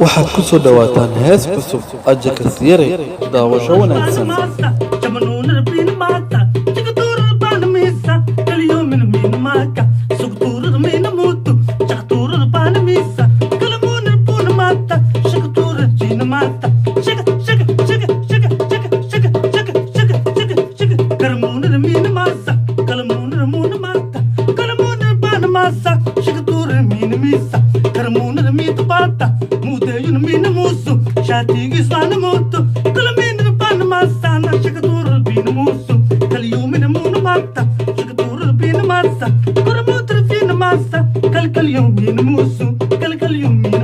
waxaad ku soo dhawaataan hees cusub ajaka siyare daawasho wanaagsan Kal kal yum min musu, kal kal yum min